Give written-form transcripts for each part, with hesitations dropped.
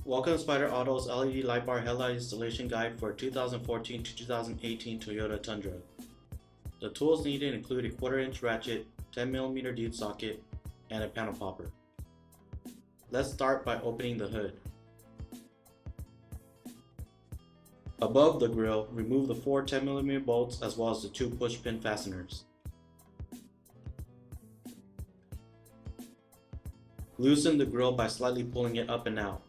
Welcome to Spyder Auto's LED Lightbar headlight installation guide for 2014 to 2018 Toyota Tundra. The tools needed include a 1/4-inch ratchet, 10mm deep socket, and a panel popper. Let's start by opening the hood. Above the grille, remove the 4 10mm bolts as well as the 2 push pin fasteners. Loosen the grille by slightly pulling it up and out.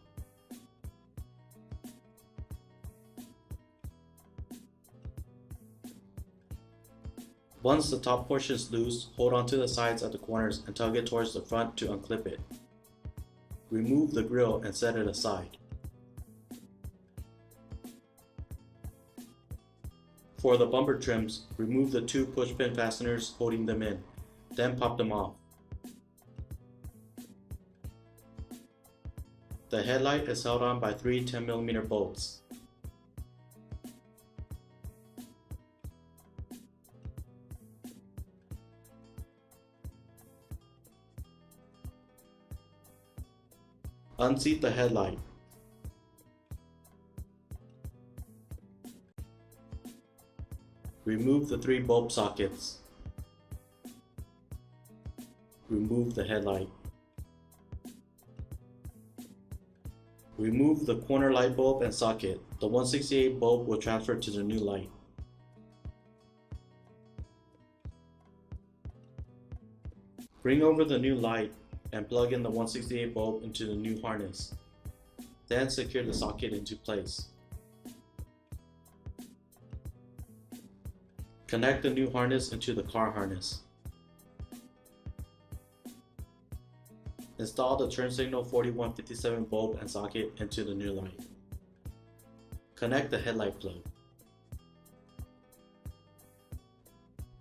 Once the top portion is loose, hold onto the sides at the corners and tug it towards the front to unclip it. Remove the grille and set it aside. For the bumper trims, remove the 2 push pin fasteners holding them in, then pop them off. The headlight is held on by 3 10mm bolts. Unseat the headlight. Remove the 3 bulb sockets. Remove the headlight. Remove the corner light bulb and socket. The 168 bulb will transfer to the new light. Bring over the new light and plug in the 168 bulb into the new harness. Then secure the socket into place. Connect the new harness into the car harness. Install the turn signal 4157 bulb and socket into the new light. Connect the headlight plug.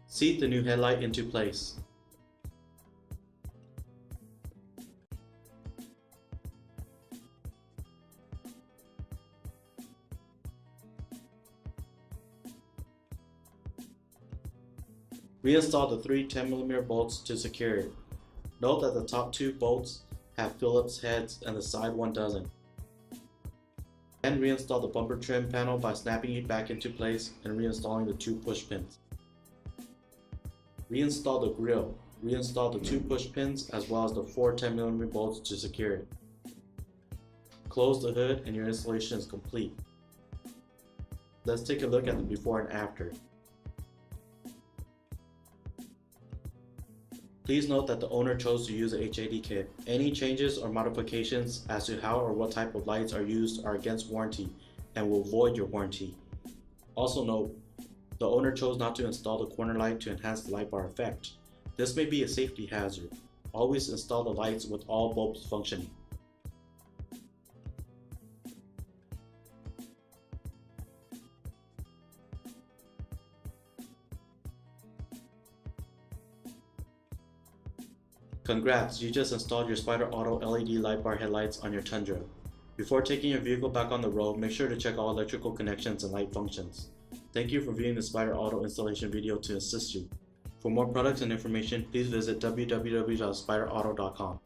Seat the new headlight into place. Reinstall the 3 10mm bolts to secure it. Note that the top 2 bolts have Phillips heads and the side one doesn't. Then reinstall the bumper trim panel by snapping it back into place and reinstalling the 2 push pins. Reinstall the grille. Reinstall the 2 push pins as well as the 4 10mm bolts to secure it. Close the hood and your installation is complete. Let's take a look at the before and after. Please note that the owner chose to use a HID kit. Any changes or modifications as to how or what type of lights are used are against warranty and will void your warranty. Also note, the owner chose not to install the corner light to enhance the light bar effect. This may be a safety hazard. Always install the lights with all bulbs functioning. Congrats, you just installed your Spyder Auto LED light bar headlights on your Tundra. Before taking your vehicle back on the road, make sure to check all electrical connections and light functions. Thank you for viewing the Spyder Auto installation video to assist you. For more products and information, please visit www.spyderauto.com.